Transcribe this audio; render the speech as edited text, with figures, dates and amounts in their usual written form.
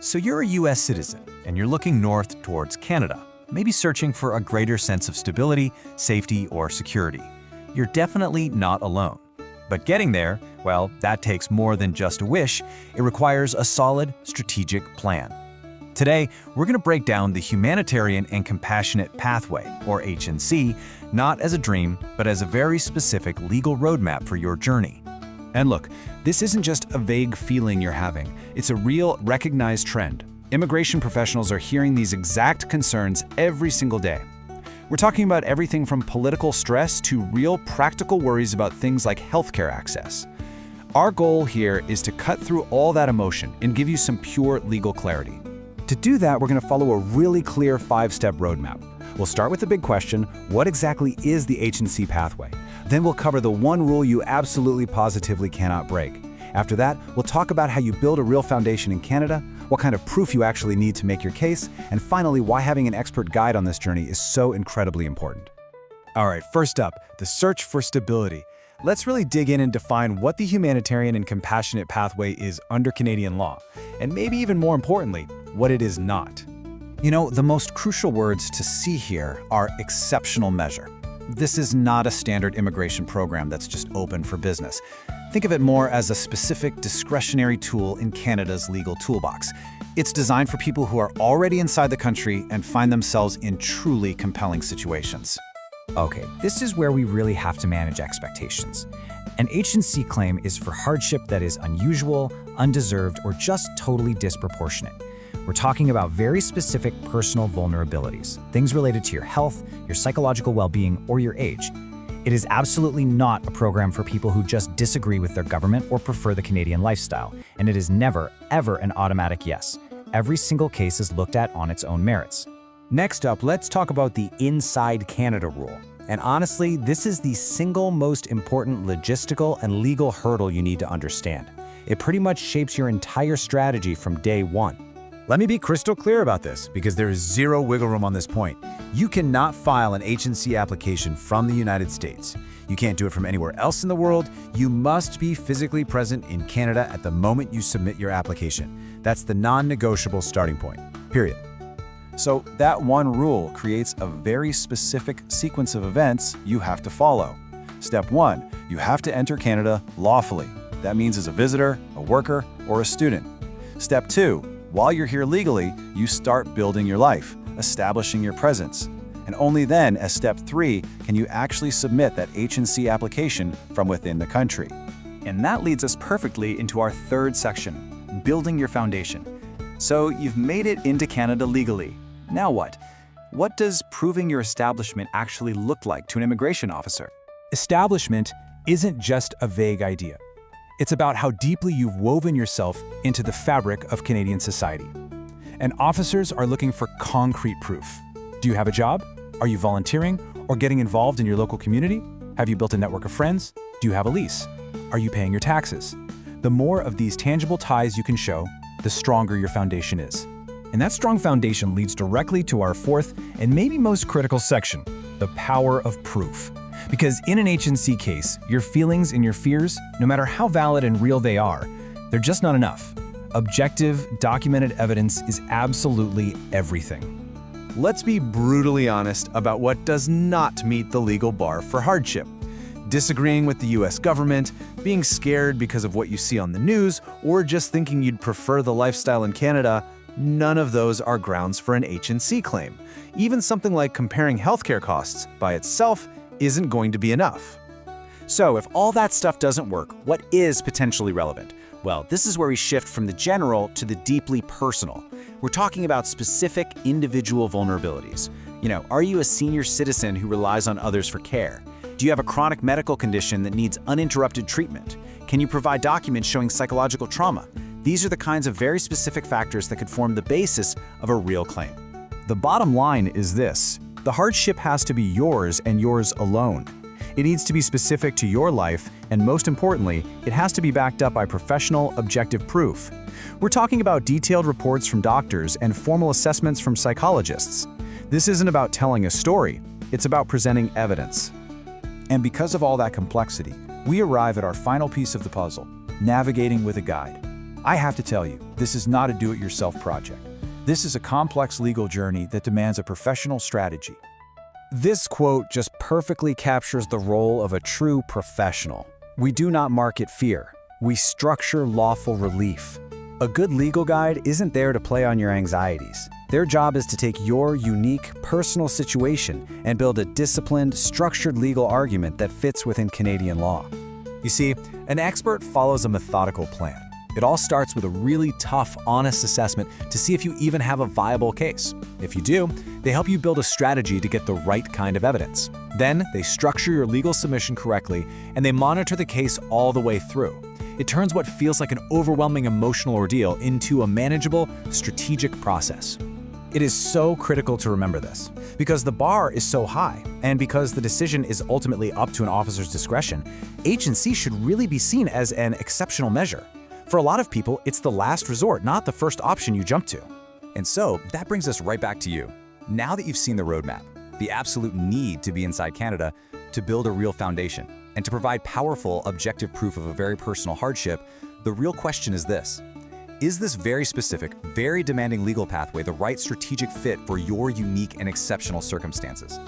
So you're a US citizen, and you're looking north towards Canada, maybe searching for a greater sense of stability, safety, or security. You're definitely not alone. But getting there, well, that takes more than just a wish. It requires a solid, strategic plan. Today, we're going to break down the Humanitarian and Compassionate Pathway, or H&C, not as a dream, but as a very specific legal roadmap for your journey. And look, this isn't just a vague feeling you're having. It's a real, recognized trend. Immigration professionals are hearing these exact concerns every single day. We're talking about everything from political stress to real, practical worries about things like healthcare access. Our goal here is to cut through all that emotion and give you some pure legal clarity. To do that, we're going to follow a really clear 5-step roadmap. We'll start with the big question: what exactly is the H&C pathway? Then we'll cover the one rule you absolutely positively cannot break. After that, we'll talk about how you build a real foundation in Canada, what kind of proof you actually need to make your case, and finally, why having an expert guide on this journey is so incredibly important. All right, first up, the search for stability. Let's really dig in and define what the Humanitarian and Compassionate pathway is under Canadian law, and maybe even more importantly, what it is not. You know, the most crucial words to see here are exceptional measure. This is not a standard immigration program that's just open for business. Think of it more as a specific discretionary tool in Canada's legal toolbox. It's designed for people who are already inside the country and find themselves in truly compelling situations. Okay, this is where we really have to manage expectations. An H&C claim is for hardship that is unusual, undeserved, or just totally disproportionate. We're talking about very specific personal vulnerabilities, things related to your health, your psychological well-being, or your age. It is absolutely not a program for people who just disagree with their government or prefer the Canadian lifestyle, and it is never, ever an automatic yes. Every single case is looked at on its own merits. Next up, let's talk about the Inside Canada rule. And honestly, this is the single most important logistical and legal hurdle you need to understand. It pretty much shapes your entire strategy from day one. Let me be crystal clear about this, because there is zero wiggle room on this point. You cannot file an H&C application from the United States. You can't do it from anywhere else in the world. You must be physically present in Canada at the moment you submit your application. That's the non-negotiable starting point, period. So that one rule creates a very specific sequence of events you have to follow. Step 1, you have to enter Canada lawfully. That means as a visitor, a worker, or a student. Step 2, while you're here legally, you start building your life, establishing your presence. And only then, as step 3, can you actually submit that H&C application from within the country. And that leads us perfectly into our third section, building your foundation. So you've made it into Canada legally. Now what? What does proving your establishment actually look like to an immigration officer? Establishment isn't just a vague idea. It's about how deeply you've woven yourself into the fabric of Canadian society. And officers are looking for concrete proof. Do you have a job? Are you volunteering or getting involved in your local community? Have you built a network of friends? Do you have a lease? Are you paying your taxes? The more of these tangible ties you can show, the stronger your foundation is. And that strong foundation leads directly to our fourth and maybe most critical section, the power of proof. Because in an H&C case, your feelings and your fears, no matter how valid and real they are, they're just not enough. Objective, documented evidence is absolutely everything. Let's be brutally honest about what does not meet the legal bar for hardship. Disagreeing with the US government, being scared because of what you see on the news, or just thinking you'd prefer the lifestyle in Canada, none of those are grounds for an H&C claim. Even something like comparing healthcare costs by itself isn't going to be enough. So if all that stuff doesn't work, what is potentially relevant? Well, this is where we shift from the general to the deeply personal. We're talking about specific individual vulnerabilities. You know, are you a senior citizen who relies on others for care? Do you have a chronic medical condition that needs uninterrupted treatment? Can you provide documents showing psychological trauma? These are the kinds of very specific factors that could form the basis of a real claim. The bottom line is this: the hardship has to be yours and yours alone. It needs to be specific to your life, and most importantly, it has to be backed up by professional, objective proof. We're talking about detailed reports from doctors and formal assessments from psychologists. This isn't about telling a story, it's about presenting evidence. And because of all that complexity, we arrive at our final piece of the puzzle, navigating with a guide. I have to tell you, this is not a do-it-yourself project. This is a complex legal journey that demands a professional strategy. This quote just perfectly captures the role of a true professional. We do not market fear. We structure lawful relief. A good legal guide isn't there to play on your anxieties. Their job is to take your unique, personal situation and build a disciplined, structured legal argument that fits within Canadian law. You see, an expert follows a methodical plan. It all starts with a really tough, honest assessment to see if you even have a viable case. If you do, they help you build a strategy to get the right kind of evidence. Then, they structure your legal submission correctly, and they monitor the case all the way through. It turns what feels like an overwhelming emotional ordeal into a manageable, strategic process. It is so critical to remember this, because the bar is so high, and because the decision is ultimately up to an officer's discretion, H&C should really be seen as an exceptional measure. For a lot of people, it's the last resort, not the first option you jump to. And so, that brings us right back to you. Now that you've seen the roadmap, the absolute need to be inside Canada to build a real foundation, and to provide powerful, objective proof of a very personal hardship, the real question is this: is this very specific, very demanding legal pathway the right strategic fit for your unique and exceptional circumstances?